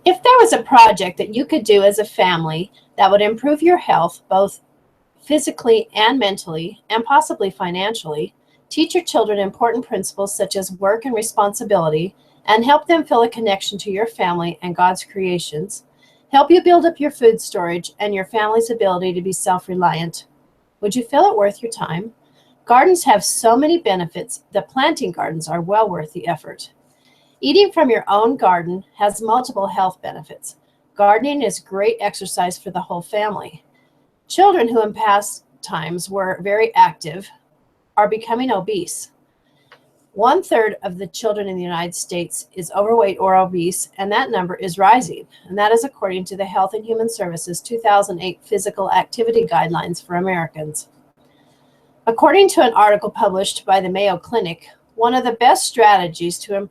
If there was a project that you could do as a family that would improve your health, both physically and mentally, and possibly financially, teach your children important principles such as work and responsibility, and help them feel a connection to your family and God's creations, help you build up your food storage and your family's ability to be self-reliant, would you feel it worth your time? Gardens have so many benefits that planting gardens are well worth the effort. Eating from your own garden has multiple health benefits. Gardening is great exercise for the whole family. Children who in past times were very active are becoming obese. 1/3 of the children in the United States is overweight or obese, and that number is rising. And that is according to the Health and Human Services 2008 Physical Activity Guidelines for Americans. According to an article published by the Mayo Clinic, one of the best strategies to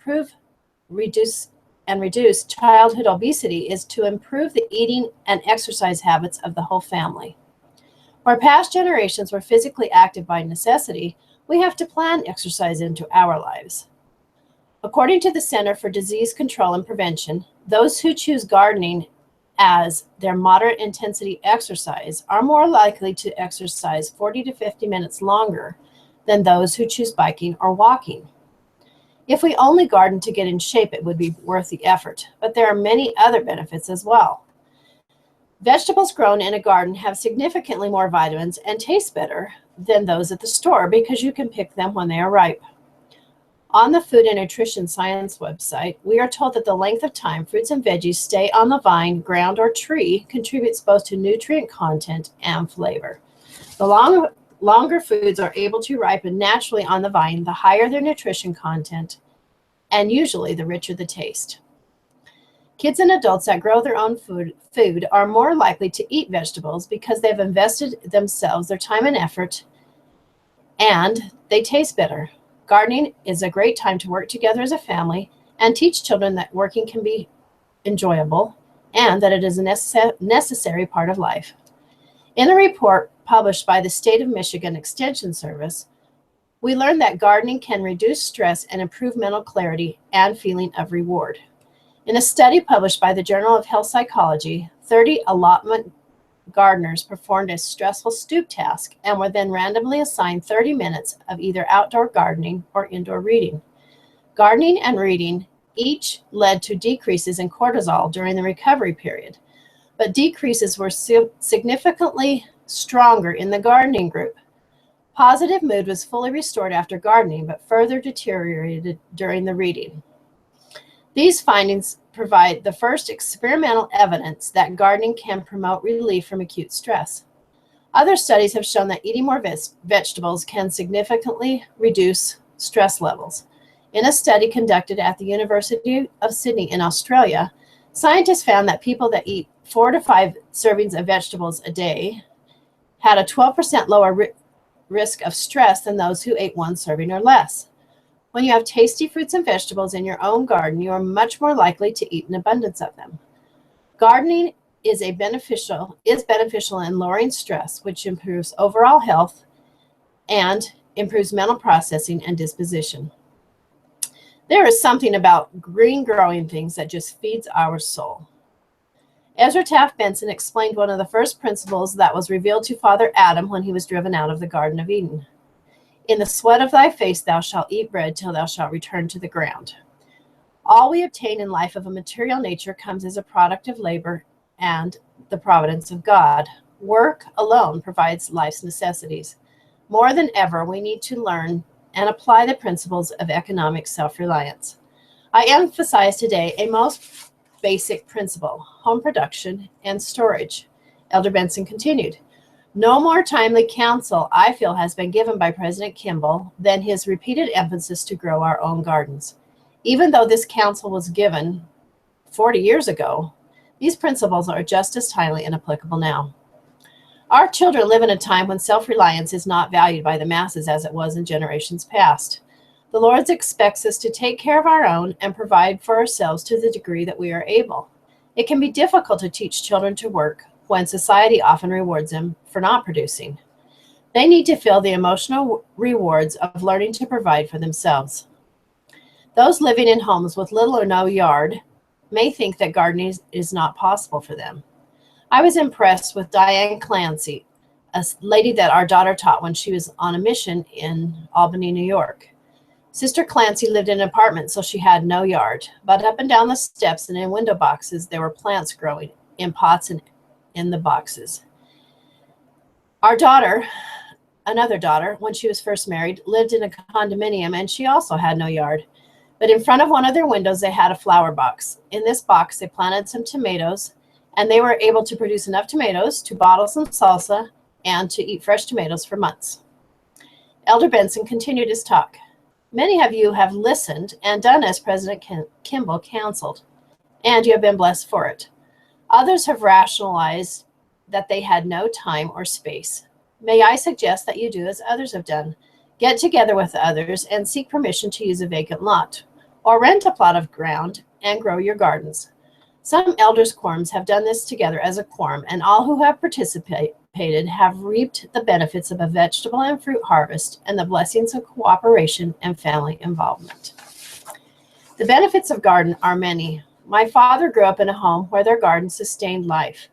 reduce childhood obesity is to improve the eating and exercise habits of the whole family. Where past generations were physically active by necessity, we have to plan exercise into our lives. According to the Center for Disease Control and Prevention, those who choose gardening as their moderate intensity exercise are more likely to exercise 40 to 50 minutes longer than those who choose biking or walking. If we only garden to get in shape, it would be worth the effort, but there are many other benefits as well. Vegetables grown in a garden have significantly more vitamins and taste better than those at the store because you can pick them when they are ripe. On the Food and Nutrition Science website, we are told that the length of time fruits and veggies stay on the vine, ground, or tree contributes both to nutrient content and flavor. The longer foods are able to ripen naturally on the vine, the higher their nutrition content, and usually the richer the taste. Kids and adults that grow their own food are more likely to eat vegetables because they've invested themselves their time and effort, and they taste better. Gardening is a great time to work together as a family and teach children that working can be enjoyable and that it is a necessary part of life. In a report published by the State of Michigan Extension Service, we learned that gardening can reduce stress and improve mental clarity and feeling of reward. In a study published by the Journal of Health Psychology, 30 allotment gardeners performed a stressful stoop task and were then randomly assigned 30 minutes of either outdoor gardening or indoor reading. Gardening and reading each led to decreases in cortisol during the recovery period, but decreases were significantly stronger in the gardening group. Positive mood was fully restored after gardening, but further deteriorated during the reading. These findings provide the first experimental evidence that gardening can promote relief from acute stress. Other studies have shown that eating more vegetables can significantly reduce stress levels. In a study conducted at the University of Sydney in Australia, scientists found that people that eat 4 to 5 servings of vegetables a day had a 12% lower risk of stress than those who ate 1 serving or less. When you have tasty fruits and vegetables in your own garden, you are much more likely to eat an abundance of them. Gardening is beneficial in lowering stress, which improves overall health and improves mental processing and disposition. There is something about green growing things that just feeds our soul. Ezra Taft Benson explained one of the first principles that was revealed to Father Adam when he was driven out of the Garden of Eden. In the sweat of thy face thou shalt eat bread till thou shalt return to the ground. All we obtain in life of a material nature comes as a product of labor and the providence of God. Work alone provides life's necessities. More than ever, we need to learn and apply the principles of economic self-reliance. I emphasize today a most basic principle: home production and storage. Elder Benson continued, no more timely counsel, I feel, has been given by President Kimball than his repeated emphasis to grow our own gardens. Even though this counsel was given 40 years ago, these principles are just as timely and applicable now. Our children live in a time when self-reliance is not valued by the masses as it was in generations past. The Lord expects us to take care of our own and provide for ourselves to the degree that we are able. It can be difficult to teach children to work when society often rewards them for not producing. They need to feel the emotional rewards of learning to provide for themselves. Those living in homes with little or no yard may think that gardening is not possible for them. I was impressed with Diane Clancy, a lady that our daughter taught when she was on a mission in Albany, New York. Sister Clancy lived in an apartment, so she had no yard, but up and down the steps and in window boxes, there were plants growing in pots and in the boxes. Our daughter, another daughter, when she was first married, lived in a condominium, and she also had no yard. But in front of one of their windows, they had a flower box. In this box, they planted some tomatoes, and they were able to produce enough tomatoes to bottle some salsa and to eat fresh tomatoes for months. Elder Benson continued his talk. Many of you have listened and done as President Kimball counseled, and you have been blessed for it. Others have rationalized that they had no time or space. May I suggest that you do as others have done? Get together with others and seek permission to use a vacant lot, or rent a plot of ground and grow your gardens. Some elders' quorums have done this together as a quorum, and all who have participated have reaped the benefits of a vegetable and fruit harvest and the blessings of cooperation and family involvement. The benefits of garden are many. My father grew up in a home where their garden sustained life.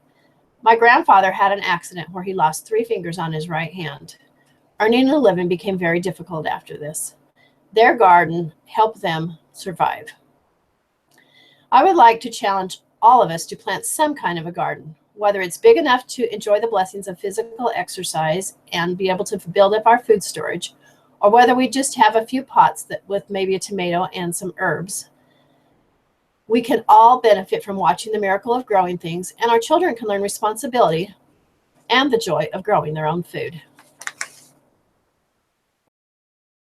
My grandfather had an accident where he lost 3 fingers on his right hand. Earning a living became very difficult after this. Their garden helped them survive. I would like to challenge all of us to plant some kind of a garden, whether it's big enough to enjoy the blessings of physical exercise and be able to build up our food storage, or whether we just have a few pots with maybe a tomato and some herbs. We can all benefit from watching the miracle of growing things, and our children can learn responsibility and the joy of growing their own food.